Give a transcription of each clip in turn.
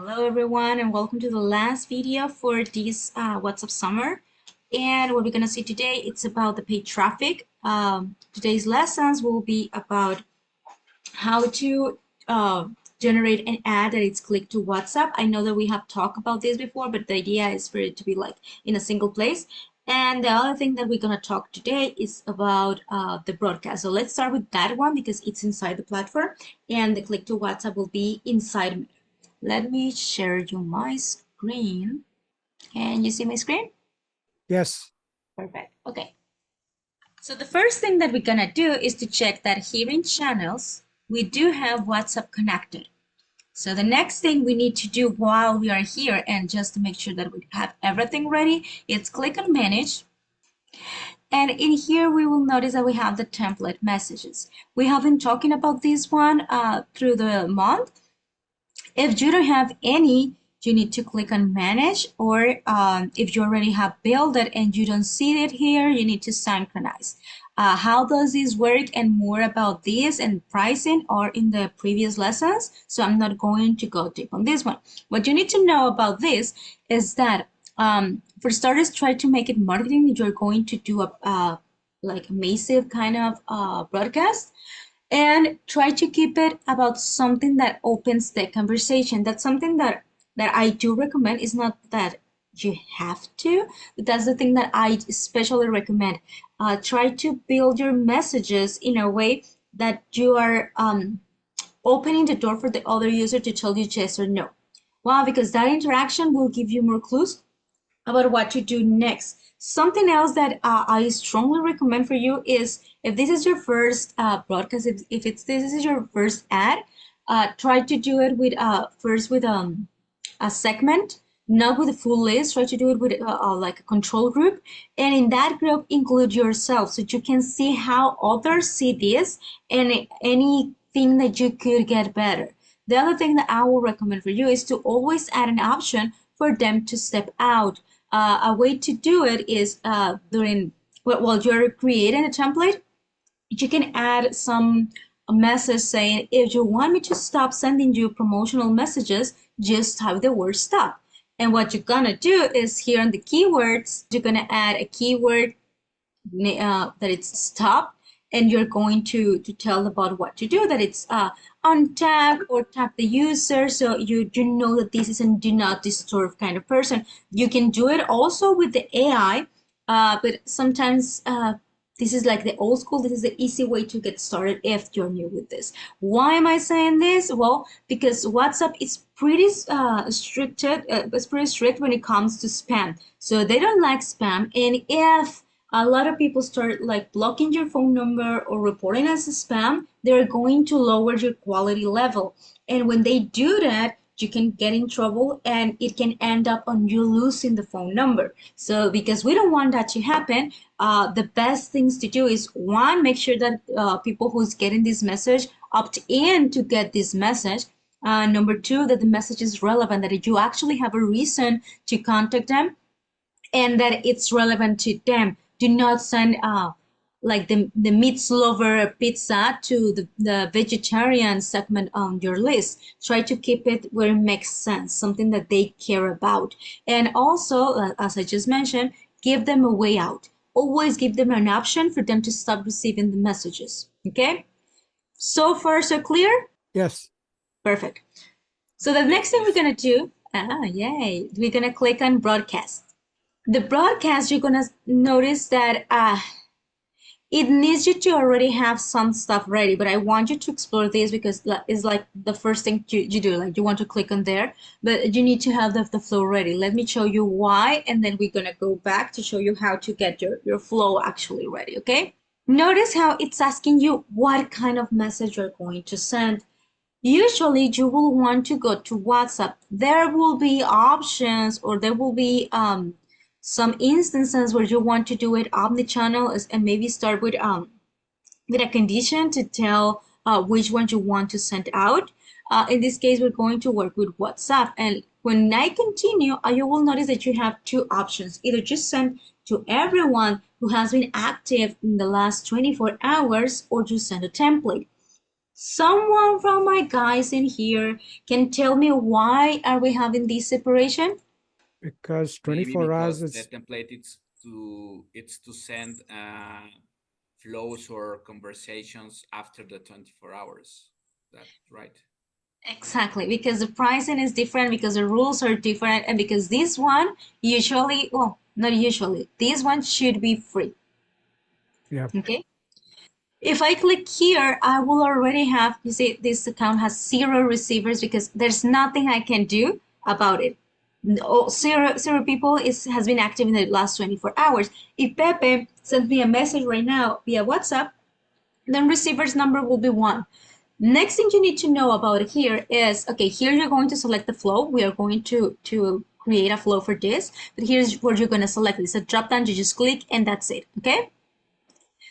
Hello everyone and welcome to the last video for this WhatsApp summer. And what we're going to see today, it's about the paid traffic. Today's lessons will be about how to generate an ad that it's clicked to WhatsApp. I know that we have talked about this before, but the idea is for it to be like in a single place. And the other thing that we're going to talk today is about the broadcast. So let's start with that one because it's inside the platform and the click to WhatsApp will be inside. Let me share you my screen. Can you see my screen? Yes. Perfect. Okay. So the first thing that we're gonna do is to check that here in channels, we do have WhatsApp connected. So the next thing we need to do while we are here and just to make sure that we have everything ready, is click on manage. And in here, we will notice that we have the template messages. We have been talking about this one through the month. If you don't have any, you need to click on manage, or if you already have built it and you don't see it here, you need to synchronize. How does this work and more about this and pricing are in the previous lessons, so I'm not going to go deep on this one. What you need to know about this is that for starters, try to make it marketing. You're going to do a like massive kind of broadcast, and try to keep it about something that opens the conversation. That's something that I do recommend. Is not that you have to, but that's the thing that I especially recommend. Try to build your messages in a way that you are opening the door for the other user to tell you yes or no. Wow, because that interaction will give you more clues about what to do next. Something else that I strongly recommend for you is if this is your first broadcast, if this is your first ad, try to do it with first with a segment, not with a full list. Try to do it with like a control group, and in that group include yourself so you can see how others see this and anything that you could get better. The other thing that I will recommend for you is to always add an option for them to step out. A way to do it is while you're creating a template, you can add a message saying, if you want me to stop sending you promotional messages, just type the word stop. And what you're gonna do is here on the keywords, you're gonna add a keyword that it's stop, and you're going to tell about what to do, that it's untag or tag the user, so you know that this is a do not disturb kind of person. You can do it also with the AI, but sometimes this is like the old school. This is the easy way to get started if you're new with this. Why am I saying this? Well, because WhatsApp is pretty it's pretty strict when it comes to spam. So they don't like spam, and if a lot of people start like blocking your phone number or reporting as a spam, they're going to lower your quality level. And when they do that, you can get in trouble and it can end up on you losing the phone number. So because we don't want that to happen, the best things to do is one, make sure that people who's getting this message opt in to get this message. Number two, that the message is relevant, that you actually have a reason to contact them and that it's relevant to them. Do not send like the meat lover pizza to the vegetarian segment on your list. Try to keep it where it makes sense, something that they care about. And also, as I just mentioned, give them a way out. Always give them an option for them to stop receiving the messages. Okay? So far, so clear? Yes. Perfect. So the next thing we're gonna do, yay, we're gonna click on broadcast. The broadcast, you're gonna notice that it needs you to already have some stuff ready, but I want you to explore this because it's like the first thing you do, like you want to click on there, but you need to have the flow ready. Let me show you why, and then we're gonna go back to show you how to get your flow actually ready, okay? Notice how it's asking you what kind of message you're going to send. Usually you will want to go to WhatsApp. There will be options, or there will be some instances where you want to do it omni-channel and maybe start with a condition to tell which one you want to send out. In this case, we're going to work with WhatsApp. And when I continue, you will notice that you have two options. Either just send to everyone who has been active in the last 24 hours, or just send a template. Someone from my guys in here can tell me why are we having this separation? Because Maybe 24 hours because the is, template it's to send flows or conversations after the 24 hours. That right? Exactly, because the pricing is different, because the rules are different, and because this one usually, well, not usually, this one should be free. yeah, Okay. If I click here, I will already have, you see, this account has 0 receivers because there's nothing I can do about it. Zero people has been active in the last 24 hours. If Pepe sends me a message right now via WhatsApp, then receiver's number will be 1. Next thing you need to know about here is, okay, here you're going to select the flow. We are going to create a flow for this, but here's where you're going to select. It's a drop down, you just click and that's it, okay?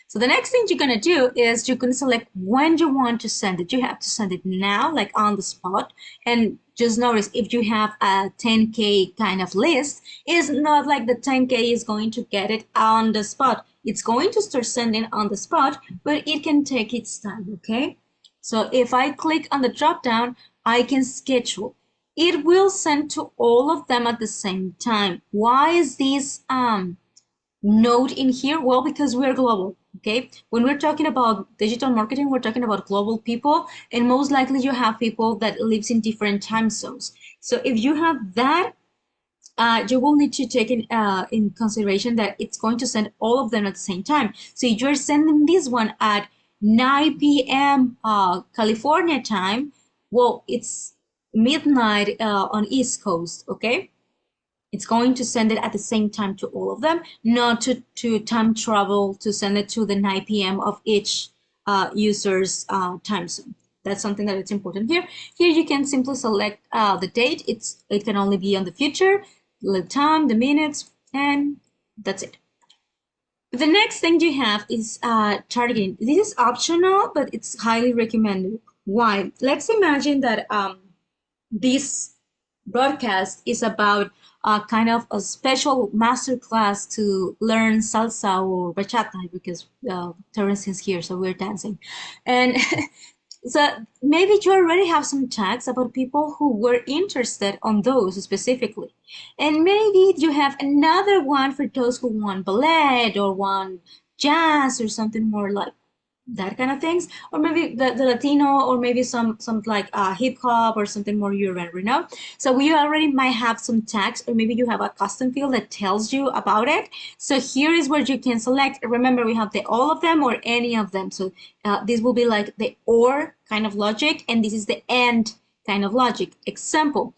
So the next thing you're going to do is you're going to select when you want to send it. You have to send it now, like on the spot. And just notice if you have a 10K kind of list, it's not like the 10K is going to get it on the spot. It's going to start sending on the spot, but it can take its time, okay? So if I click on the drop down, I can schedule. It will send to all of them at the same time. Why is this note in here? Well, because we're global. Okay, when we're talking about digital marketing, we're talking about global people, and most likely you have people that lives in different time zones. So if you have that, you will need to take in consideration that it's going to send all of them at the same time. So if you're sending this one at 9 p.m. California time, well, it's midnight on East Coast. Okay, it's going to send it at the same time to all of them, not to time travel to send it to the 9 p.m. of each user's time zone. That's something that it's important here. Here you can simply select the date. It can only be on the future, the time, the minutes, and that's it. The next thing you have is targeting. This is optional, but it's highly recommended. Why? Let's imagine that this broadcast is about kind of a special master class to learn salsa or bachata because Terence is here, so we're dancing. And so maybe you already have some tags about people who were interested on those specifically. And maybe you have another one for those who want ballet or want jazz or something more like that kind of things, or maybe the Latino, or maybe some like hip hop or something more urban, you know. So we already might have some tags, or maybe you have a custom field that tells you about it. So here is where you can select. Remember, we have the all of them or any of them. So this will be like the or kind of logic, and this is the and kind of logic. Example,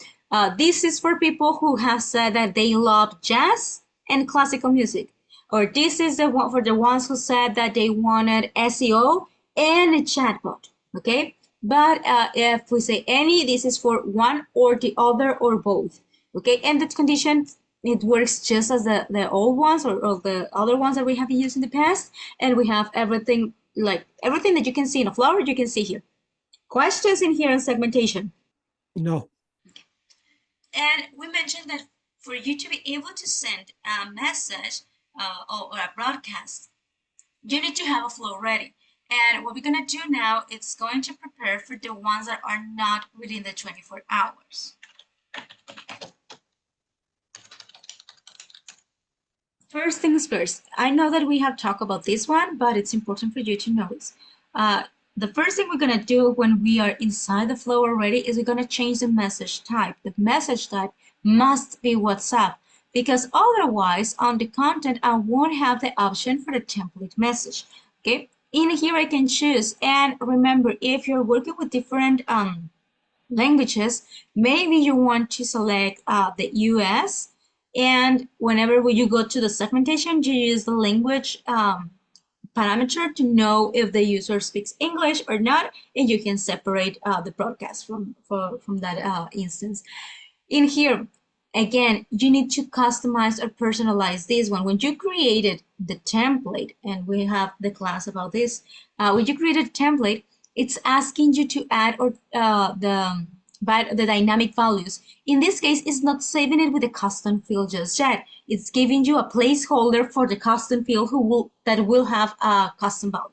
this is for people who have said that they love jazz and classical music, or this is the one for the ones who said that they wanted SEO and a chatbot. Okay, but if we say any, this is for one or the other or both. Okay, and that condition, it works just as the old ones, or the other ones that we have used in the past, and we have everything, like everything that you can see in a flower you can see here. Questions in here on segmentation? no, And we mentioned that for you to be able to send a message or a broadcast, you need to have a flow ready. And what we're going to do now is going to prepare for the ones that are not within the 24 hours. First things first, I know that we have talked about this one, but it's important for you to notice. The first thing we're going to do when we are inside the flow already is we're going to change the message type. The message type must be WhatsApp, because otherwise on the content I won't have the option for the template message. Okay, in here I can choose, and remember, if you're working with different languages, maybe you want to select the US, and whenever you go to the segmentation, you use the language parameter to know if the user speaks English or not, and you can separate the broadcast from that instance. In here, again, you need to customize or personalize this one. When you created the template, and we have the class about this, when you created a template, it's asking you to add or the dynamic values. In this case, it's not saving it with a custom field just yet. It's giving you a placeholder for the custom field that will have a custom value.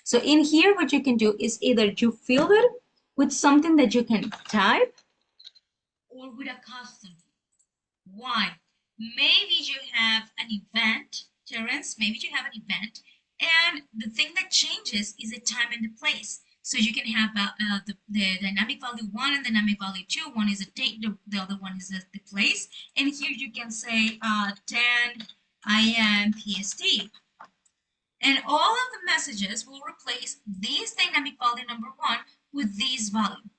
So in here, what you can do is either you fill it with something that you can type or with a custom. Why? Maybe you have an event, Terence, maybe you have an event, and the thing that changes is the time and the place. So you can have the dynamic value 1 and dynamic value 2. One is a date, the other one is the place. And here you can say 10 a.m. PST. And all of the messages will replace this dynamic value number 1 with this value.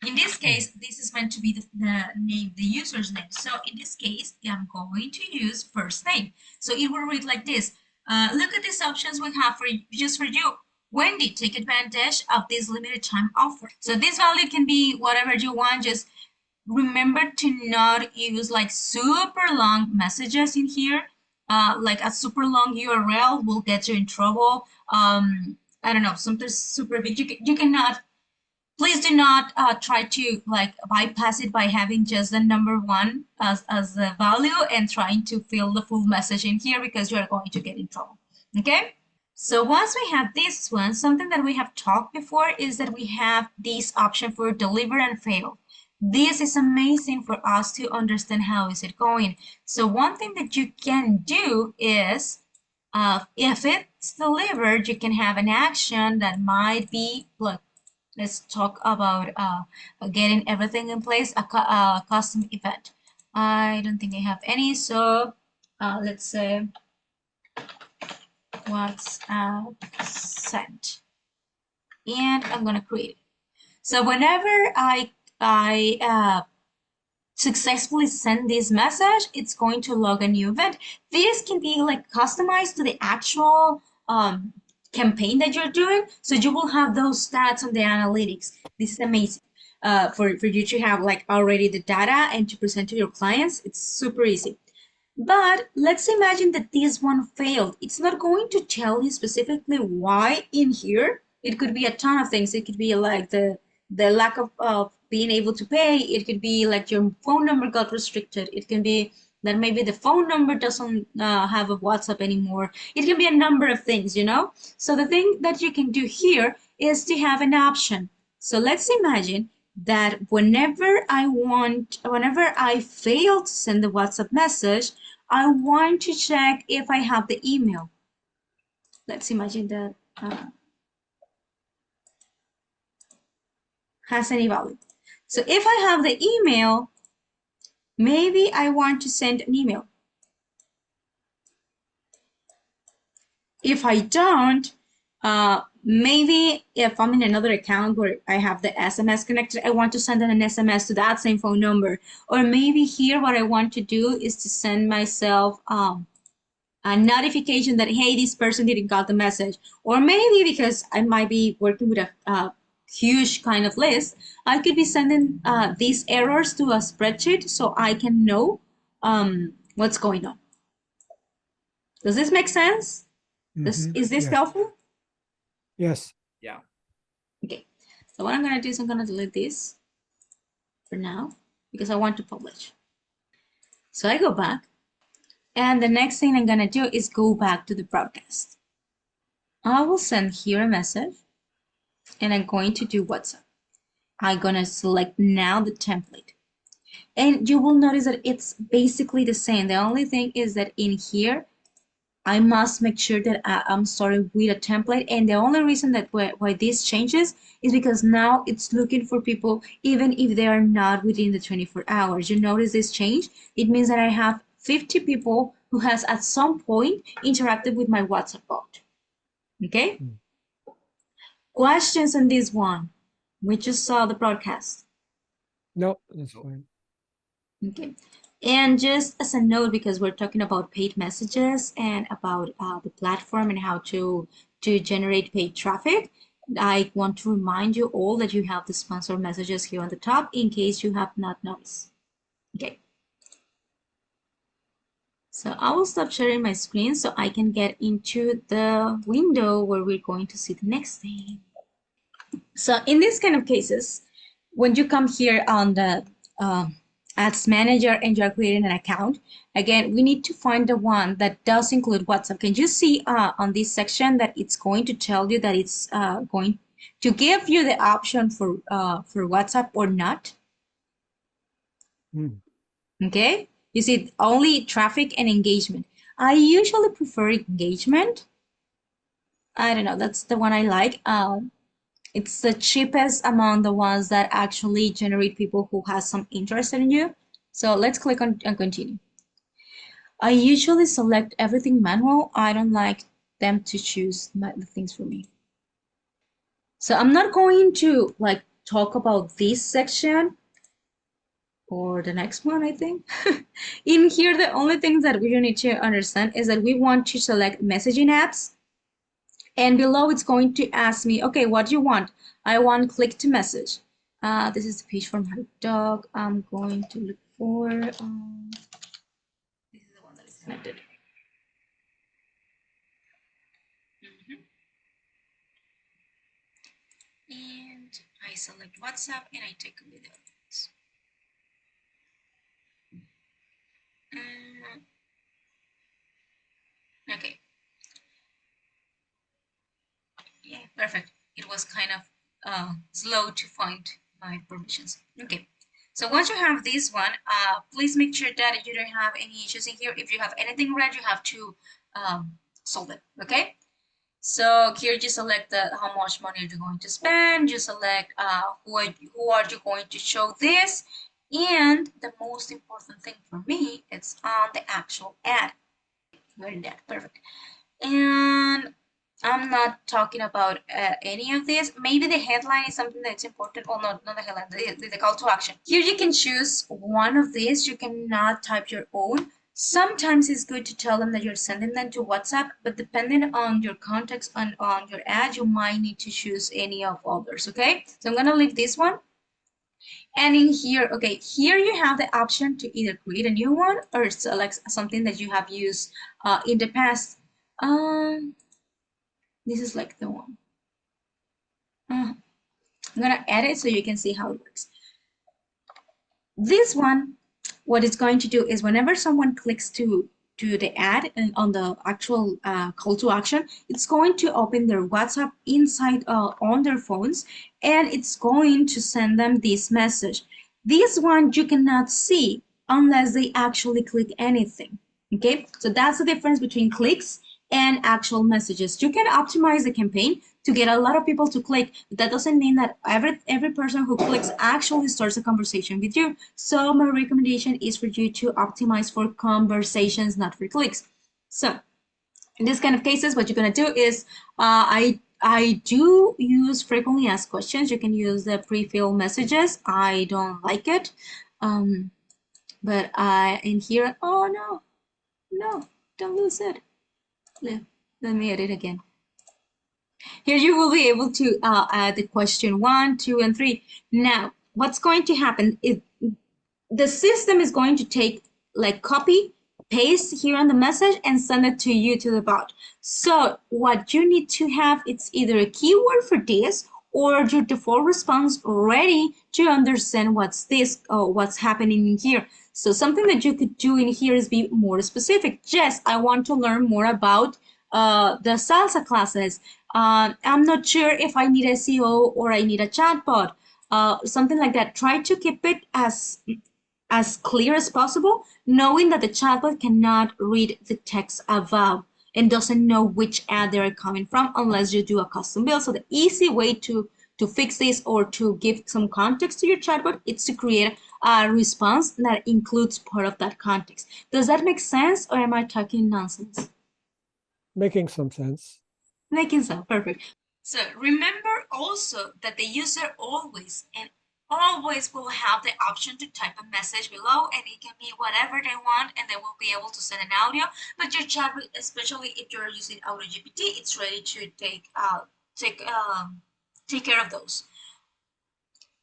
In this case, this is meant to be the name, the user's name. So in this case, I'm going to use first name. So it will read like this. Look at these options we have for just for you. Wendy, take advantage of this limited time offer. So this value can be whatever you want. Just remember to not use like super long messages in here. Like a super long URL will get you in trouble. I don't know, something super big. You cannot. Please do not try to like bypass it by having just the number 1 as the value and trying to fill the full message in here, because you are going to get in trouble. Okay? So once we have this one, something that we have talked before is that we have this option for deliver and fail. This is amazing for us to understand how is it going. So one thing that you can do is if it's delivered, you can have an action that might be, look, let's talk about getting everything in place, a custom event. I don't think I have any, so let's say WhatsApp sent, and I'm gonna create it. So whenever I successfully send this message, it's going to log a new event. This can be like customized to the actual campaign that you're doing, so you will have those stats on the analytics. This is amazing for you to have like already the data and to present to your clients. It's super easy. But let's imagine that this one failed. It's not going to tell you specifically why in here. It could be a ton of things. It could be like the lack of being able to pay. It could be like your phone number got restricted. It can be that maybe the phone number doesn't have a WhatsApp anymore. It can be a number of things, you know? So the thing that you can do here is to have an option. So let's imagine that whenever I fail to send the WhatsApp message, I want to check if I have the email. Let's imagine that has any value. So if I have the email, maybe I want to send an email. If I don't, maybe if I'm in another account where I have the SMS connected, I want to send an SMS to that same phone number. Or maybe here what I want to do is to send myself a notification that, hey, this person didn't got the message. Or maybe because I might be working with a huge kind of list, I could be sending these errors to a spreadsheet so I can know what's going on. Does this make sense? Is this helpful? Yes. Yeah. Okay. So what I'm going to do is I'm going to delete this for now because I want to publish. So I go back, and the next thing I'm going to do is go back to the broadcast. I will send here a message, and I'm going to do WhatsApp. I'm going to select now the template. And you will notice that it's basically the same. The only thing is that in here, I must make sure that I'm starting with a template. And the only reason that why this changes is because now it's looking for people even if they are not within the 24 hours. You notice this change? It means that I have 50 people who has at some point interacted with my WhatsApp bot. Okay? Questions on this one? We just saw the broadcast. No, that's fine. Okay. And just as a note, because we're talking about paid messages and about the platform and how to generate paid traffic, I want to remind you all that you have the sponsor messages here on the top in case you have not noticed. Okay. So I will stop sharing my screen so I can get into the window where we're going to see the next thing. So in these kind of cases, when you come here on the Ads Manager and you're creating an account, again, we need to find the one that does include WhatsApp. Can you see on this section that it's going to tell you that it's going to give you the option for WhatsApp or not? Mm. Okay, you see only traffic and engagement. I usually prefer engagement. I don't know, that's the one I like. It's the cheapest among the ones that actually generate people who has some interest in you. So let's click on and continue. I usually select everything manual. I don't like them to choose the things for me. So I'm not going to like talk about this section or the next one, I think. In here, the only things that we need to understand is that we want to select messaging apps. And below it's going to ask me, okay, what do you want? I want click to message. This is the page for my dog. I'm going to look for, this is the one that is connected. And I select WhatsApp and I take a video. Okay. Yeah, perfect. It was kind of slow to find my permissions. Okay. So once you have this one, please make sure that you don't have any issues in here. If you have anything red, you have to solve it. Okay. So here you select how much money you're going to spend. You select who are you going to show this, and the most important thing for me is on the actual ad. Very that perfect. And I'm not talking about any of this. Maybe the headline is something that's important. Well, not the headline, the call to action. Here you can choose one of these. You cannot type your own. Sometimes it's good to tell them that you're sending them to WhatsApp, but depending on your context and on your ad, you might need to choose any of others, okay? So I'm gonna leave this one. And in here, okay, here you have the option to either create a new one or select something that you have used in the past. This is like the one. I'm gonna add it so you can see how it works. This one, what it's going to do is whenever someone clicks to the ad and on the actual call to action, it's going to open their WhatsApp inside on their phones, and it's going to send them this message. This one you cannot see unless they actually click anything. Okay, so that's the difference between clicks and actual messages. You can optimize the campaign to get a lot of people to click, but that doesn't mean that every person who clicks actually starts a conversation with you. So my recommendation is for you to optimize for conversations, not for clicks. So in this kind of cases, what you're gonna do is I do use frequently asked questions. You can use the pre-filled messages. I don't like it, but in here, oh no, don't lose it. Let me edit again. Here you will be able to add the question 1, 2, and 3. Now, what's going to happen is the system is going to take like copy, paste here on the message and send it to you to the bot. So what you need to have, it's either a keyword for this or your default response ready to understand what's this or what's happening in here. So something that you could do in here is be more specific. Yes, I want to learn more about the salsa classes. I'm not sure if I need SEO or I need a chatbot, something like that. Try to keep it as clear as possible, knowing that the chatbot cannot read the text above and doesn't know which ad they're coming from unless you do a custom build. So the easy way to fix this or to give some context to your chatbot is to create a response that includes part of that context. Does that make sense or am I talking nonsense? Making some sense. Making sense, perfect. So remember also that the user always will have the option to type a message below, and it can be whatever they want and they will be able to send an audio, but your chat, especially if you're using AutoGPT, it's ready to take care of those.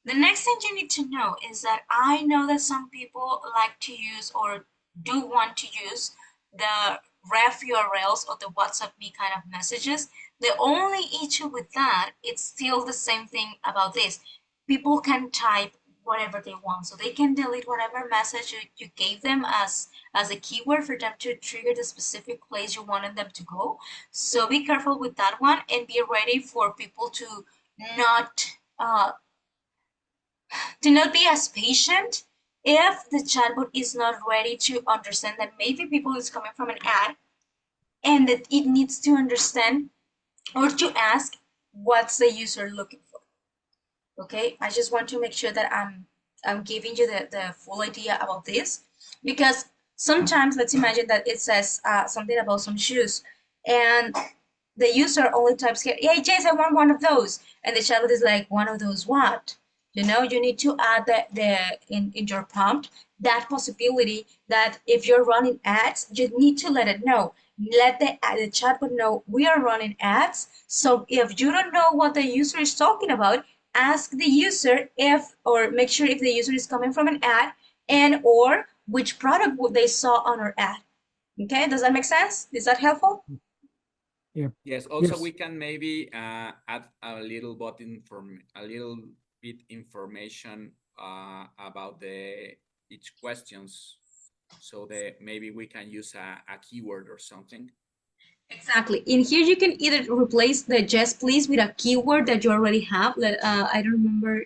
The next thing you need to know is that I know that some people like to use or do want to use the ref URLs or the WhatsApp me kind of messages. The only issue with that, it's still the same thing about this. People can type whatever they want. So they can delete whatever message you gave them as a keyword for them to trigger the specific place you wanted them to go. So be careful with that one and be ready for people to not be as patient if the chatbot is not ready to understand that maybe people is coming from an ad and that it needs to understand or to ask what's the user looking for. Okay, I just want to make sure that I'm giving you the full idea about this, because sometimes let's imagine that it says something about some shoes and the user only types here, hey Jess, I want one of those, and the chatbot is like, one of those what? You know, you need to add in your prompt that possibility that if you're running ads, you need to let it know. Let the chatbot know we are running ads. So if you don't know what the user is talking about, ask the user if, or make sure if the user is coming from an ad and or which product they saw on our ad. Okay, does that make sense? Is that helpful? Yeah. Yes. Also, Yes. we can maybe add a little bit information about the each questions, so that maybe we can use a keyword or something. Exactly. In here, you can either replace the just please with a keyword that you already have. I don't remember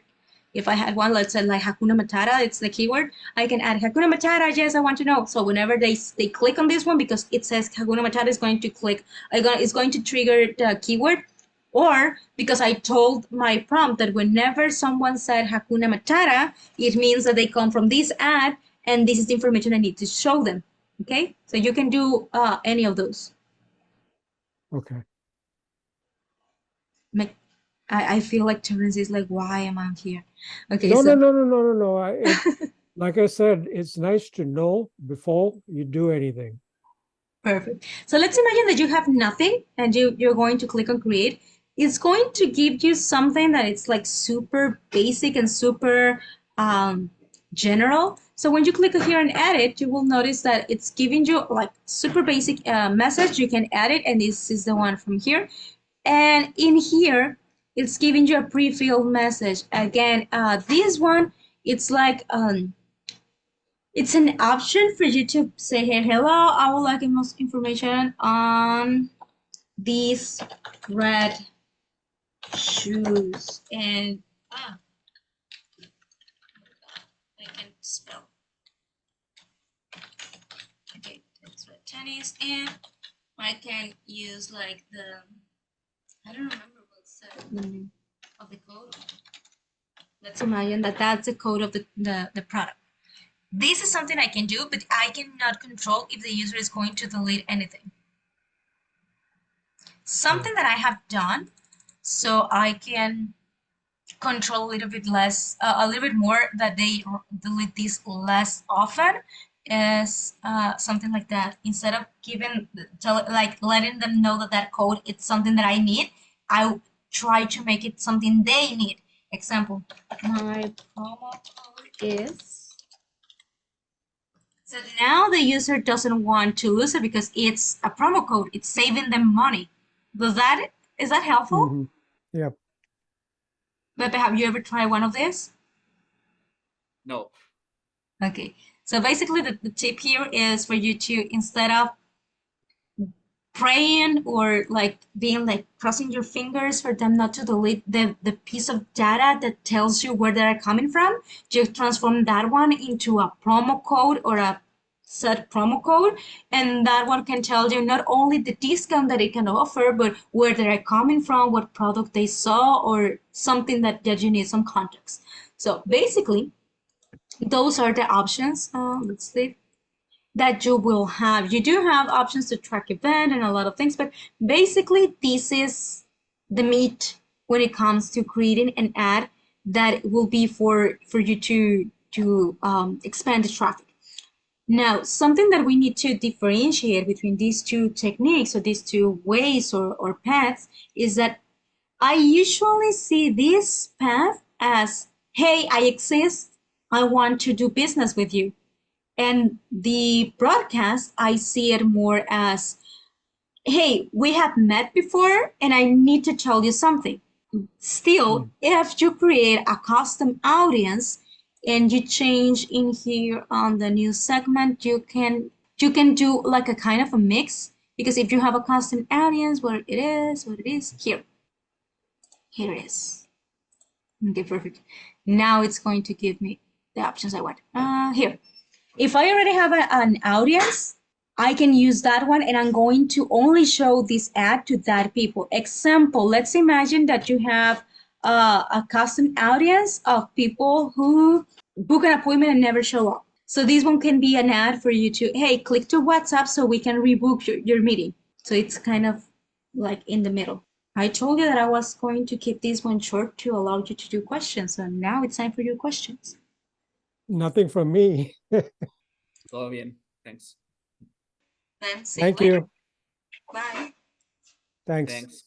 if I had one. Let's say like Hakuna Matata, it's the keyword. I can add Hakuna Matata, yes, I want to know. So whenever they click on this one, because it says Hakuna Matata is going to click, it's going to trigger the keyword. Or because I told my prompt that whenever someone said Hakuna Matata, it means that they come from this ad and this is the information I need to show them. Okay, so you can do any of those. Okay. I feel like Terence is like, why am I here? Okay, No, so no. Like I said, it's nice to know before you do anything. perfect. So let's imagine that you have nothing and you're going to click on create. It's going to give you something that it's like super basic and super general. So when you click here and edit, you will notice that it's giving you like super basic message. You can edit, and this is the one from here. And in here, it's giving you a pre-filled message. Again, this one, it's like it's an option for you to say, hey, hello, I would like most information on these red shoes. And I can spell. Okay, it's red tennis, and I can use like I don't remember what's the name of the code. Let's imagine that that's the code of the product. This is something I can do, but I cannot control if the user is going to delete anything. Something that I have done so I can control a little bit less, a little bit more that they delete this less often is something like that. Instead of like letting them know that that code it's something that I need, I try to make it something they need. Example, my promo code is. So now the user doesn't want to lose it because it's a promo code. It's saving them money. Is that helpful? Mm-hmm. Yep. Pepe, have you ever tried one of these? No. Okay. So basically the tip here is for you to, instead of praying or like being like crossing your fingers for them not to delete the piece of data that tells you where they're coming from, just transform that one into a promo code or a set promo code, and that one can tell you not only the discount that it can offer, but where they're coming from, what product they saw, or something that you need some context. So basically, those are the options. Let's see that you will have. You do have options to track event and a lot of things, but basically this is the meat when it comes to creating an ad that will be for you to expand the traffic. Now, something that we need to differentiate between these two techniques or these two ways or paths is that I usually see this path as, hey, I exist, I want to do business with you. And the broadcast, I see it more as, hey, we have met before and I need to tell you something. Still, if you create a custom audience, and you change in here on the new segment, you can do like a kind of a mix, because if you have a custom audience, where it is, here it is. Okay, perfect. Now it's going to give me the options I want. Here, if I already have an audience, I can use that one, and I'm going to only show this ad to that people. Example, let's imagine that you have a custom audience of people who book an appointment and never show up. So this one can be an ad for you to, hey, click to WhatsApp so we can rebook your meeting. So it's kind of like in the middle. I told you that I was going to keep this one short to allow you to do questions. So now it's time for your questions. Nothing from me. Todo bien. Thanks. Then see Thank you later. you. Bye. Thanks. Thanks.